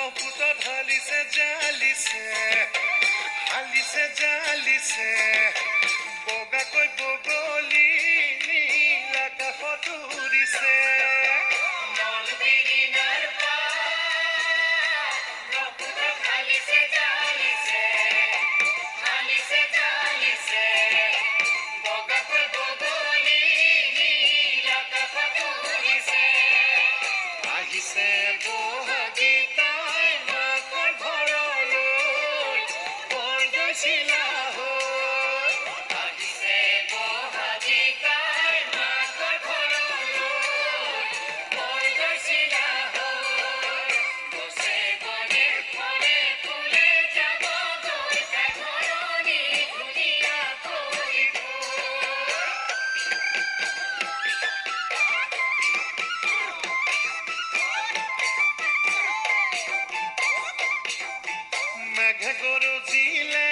ব্ৰহ্মপুত্ৰত হালিছে জালিছে বগাকৈ বগলী নীল আকাশত উৰিছে আহিছে বহাগীতাই মাকৰ ঘৰলৈ বৰ গৈছিলা হৈ আহিছে বহাগীতাই মাকৰ ঘৰলৈ বৰ গৈছিলা হৈ গছে বনে ফলে ফুলে যাব গৈ ঘৰণি ধুনীয়া কৰিব মেঘে গৰজিলে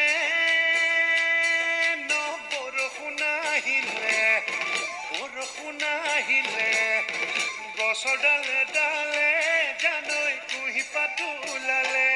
বৰষুণ আহিলে গছৰ ডালে ডালে জানৈ কুঁহিপাত ওলালে